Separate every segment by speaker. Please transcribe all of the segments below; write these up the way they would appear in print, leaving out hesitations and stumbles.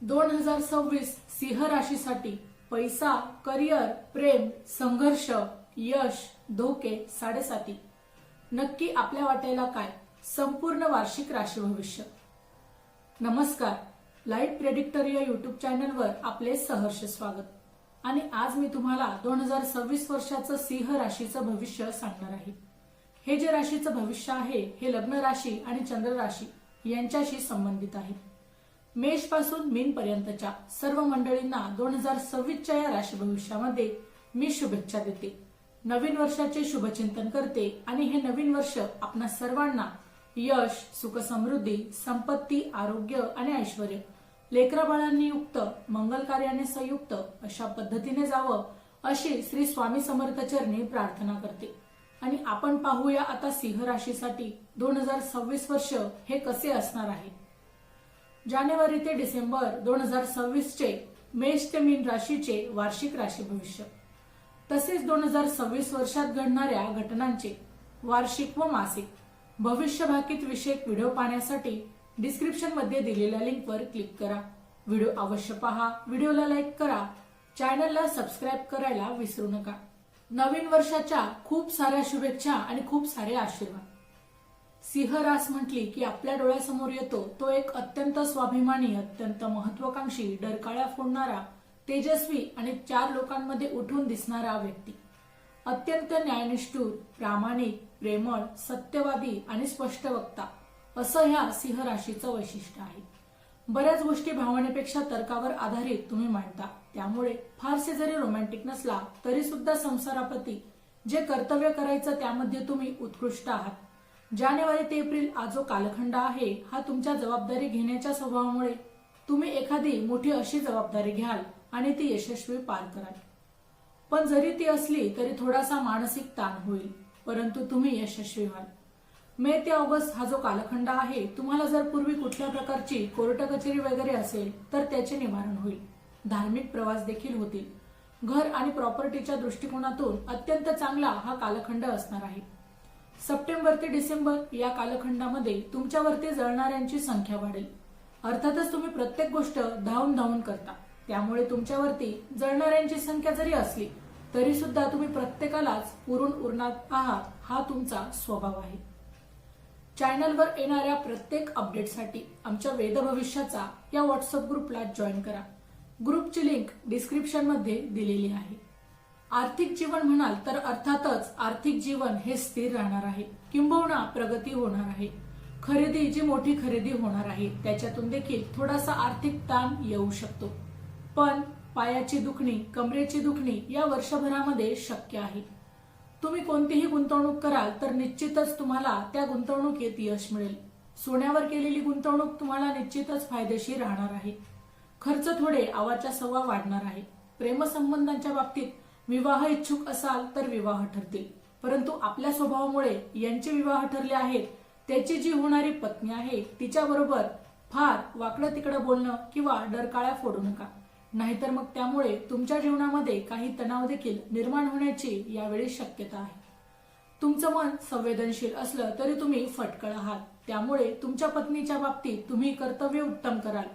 Speaker 1: 2026 सिंह राशीसाठी पैसा, करिअर, प्रेम, संघर्ष, यश, धोके, साडेसाती. नक्की आपल्या वाटेला काय? संपूर्ण वार्षिक राशी भविष्य. नमस्कार, लाईट प्रेडिक्टर या युट्यूब चॅनलवर आपले सहर्ष स्वागत. आणि आज मी तुम्हाला 2026 वर्षाचं सिंह राशीचं भविष्य सांगणार आहे. हे जे राशीचं भविष्य आहे हे लग्न राशी आणि चंद्र राशी यांच्याशी संबंधित आहे. मेष पासून मीन पर्यंतच्या सर्व मंडळींना 2026च्या या राशी भविष्यामध्ये मी शुभेच्छा देते. नवीन वर्षाचे शुभचिंतन करते आणि हे नवीन वर्ष आपणा सर्वांना यश, सुख, समृद्धी, संपत्ती, आरोग्य आणि ऐश्वर्य, लेकराबाळांनी युक्त, मंगल कार्याने संयुक्त अशा पद्धतीने जावं अशी श्री स्वामी समर्थ चरणी प्रार्थना करते. आणि आपण पाहूया आता सिंह राशीसाठी 2026 वर्ष हे कसे असणार आहे. जानेवारी ते डिसेंबर 2026 चे मेष ते मीन राशीचे वार्षिक राशी भविष्य, तसेच 2026 वर्षात घडणाऱ्या घटनांचे वार्षिक व मासिक भविष्य भाकीत विषयक व्हिडिओ पाहण्यासाठी डिस्क्रिप्शन मध्ये दिलेल्या लिंकवर क्लिक करा. व्हिडिओ अवश्य पहा, व्हिडिओला लाईक करा, चॅनलला सबस्क्राईब करायला विसरू नका. नवीन वर्षाच्या खूप साऱ्या शुभेच्छा आणि खूप सारे आशीर्वाद. सिंह रास म्हटली की आपल्या डोळ्यासमोर येतो तो एक अत्यंत स्वाभिमानी, अत्यंत महत्वाकांक्षी, डरकाळ्या फोडणारा, तेजस्वी आणि 4 लोकांमध्ये उठून दिसणारा व्यक्ती. अत्यंत न्यायनिष्ठुर, प्रामाणिक, प्रेमळ, सत्यवादी आणि स्पष्टवक्ता असं ह्या सिंह राशीचं वैशिष्ट्य आहे. बऱ्याच गोष्टी भावनेपेक्षा तर्कावर आधारित तुम्ही मांडता. त्यामुळे फारसे जरी रोमॅन्टिक नसला तरी सुद्धा संसाराप्रती जे कर्तव्य करायचं त्यामध्ये तुम्ही उत्कृष्ट आहात. जानेवारी ते एप्रिल हा जो कालखंड आहे हा तुमच्या जबाबदारी घेण्याच्या स्वभावामुळे तुम्ही एखादी मोठी अशी जबाबदारी घ्याल आणि ती यशस्वी पार कराल. पण जरी ती असली तरी थोडासा मानसिक ताण होईल, परंतु तुम्ही यशस्वी व्हाल. मे ते ऑगस्ट हा जो कालखंड आहे तुम्हाला जर पूर्वी कुठल्या प्रकारची कोर्ट कचेरी वगैरे असेल तर त्याचे निवारण होईल. धार्मिक प्रवास देखील होतील. घर आणि प्रॉपर्टीच्या दृष्टिकोनातून अत्यंत चांगला हा कालखंड असणार आहे. सप्टेंबर ते डिसेंबर या कालखंडामध्ये तुमच्यावरती जळणाऱ्यांची संख्या वाढेल. अर्थातच तुम्ही प्रत्येक गोष्ट धावून करता, त्यामुळे तुमच्यावरती जळणाऱ्यांची संख्या जरी असली तरी सुद्धा तुम्ही प्रत्येकालाच पुरून उरणार आहात हा तुमचा स्वभाव आहे. चॅनलवर येणाऱ्या प्रत्येक अपडेटसाठी आमच्या वेद भविष्याचा या व्हॉट्सअप ग्रुपला जॉईन करा. ग्रुपची लिंक डिस्क्रिप्शन मध्ये दिलेली आहे. आर्थिक जीवन म्हणाल तर अर्थातच आर्थिक जीवन हे स्थिर राहणार आहे, किंबहुना प्रगती होणार आहे. खरेदी, जी मोठी खरेदी होणार आहे त्याच्यातून देखील थोडासा आर्थिक ताण येऊ शकतो. पण पायाची दुखणी, कमरेची दुखणी या वर्षभरामध्ये शक्य आहे. तुम्ही कोणतीही गुंतवणूक कराल तर निश्चितच तुम्हाला त्या गुंतवणुकीत यश मिळेल. सोन्यावर केलेली गुंतवणूक तुम्हाला निश्चितच फायदेशीर राहणार आहे. खर्च थोडे आवाच्या सव्वा वाढणार आहे. प्रेमसंबंधांच्या बाबतीत विवाह इच्छुक असाल तर विवाह ठरतील, परंतु आपल्या स्वभावामुळे यांचे विवाह ठरले आहेत त्याची जी होणारी पत्नी आहे तिच्याबरोबर फार वाकडं तिकडं बोलणं किंवा डरकाळ्या फोडू नका, नाहीतर मग त्यामुळे तुमच्या जीवनामध्ये काही तणाव देखील निर्माण होण्याची यावेळी शक्यता आहे. तुमचं मन संवेदनशील असलं तरी तुम्ही फटकळ आहात, त्यामुळे तुमच्या पत्नीच्या बाबतीत तुम्ही कर्तव्य उत्तम कराल,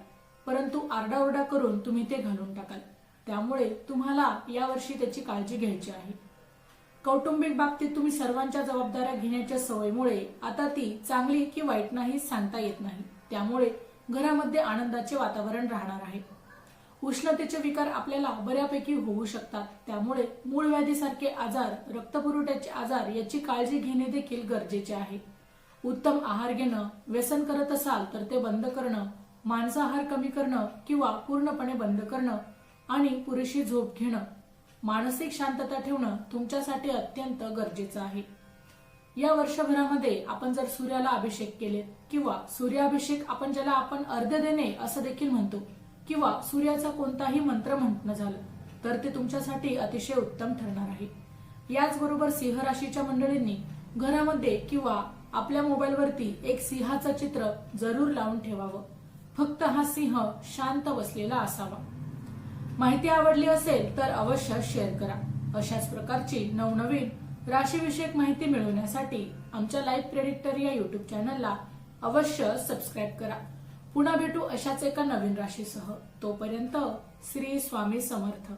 Speaker 1: परंतु आरडाओरडा करून तुम्ही ते घालून टाकाल. त्यामुळे तुम्हाला यावर्षी त्याची काळजी घ्यायची आहे. कौटुंबिक बाबतीत तुम्ही सर्वांच्या जबाबदाऱ्या घेण्याच्या सवयीमुळे आता ती चांगली की वाईट नाही सांगता येत नाही, त्यामुळे घरामध्ये आनंदाचे वातावरण राहणार आहे. उष्णतेचे विकार आपल्याला बऱ्यापैकी होऊ शकतात, त्यामुळे मूळ व्याधीसारखे आजार, रक्तपुरवठ्याचे आजार याची काळजी घेणे देखील गरजेचे आहे. उत्तम आहार घेणं, व्यसन करत असाल तर ते बंद करणं, मांसाहार कमी करणं किंवा पूर्णपणे बंद करणं आणि पुरेशी झोप घेणं, मानसिक शांतता ठेवणं तुमच्यासाठी अत्यंत गरजेचं आहे. या वर्षभरामध्ये आपण जर सूर्याला अभिषेक केले किंवा सूर्याभिषेक आपण ज्याला आपण अर्घ्य देणे असं देखील म्हणतो, किंवा सूर्याचा कोणताही मंत्र म्हटणं झालं तर ते तुमच्यासाठी अतिशय उत्तम ठरणार आहे. याचबरोबर सिंह राशीच्या मंडळींनी घरामध्ये किंवा आपल्या मोबाईलवरती एक सिंहाचं चित्र जरूर लावून ठेवावं. फक्त हा सिंह शांत बसलेला असावा. माहिती आवडली असेल तर अवश्य शेअर करा. अशाच प्रकारची नवनवीन राशीविषयक माहिती मिळवण्यासाठी आमच्या लाईफ प्रेडिक्टर या युट्यूब चॅनलला अवश्य सबस्क्राईब करा. पुन्हा भेटू अशाच एका नवीन राशीसह. तोपर्यंत श्री स्वामी समर्थ.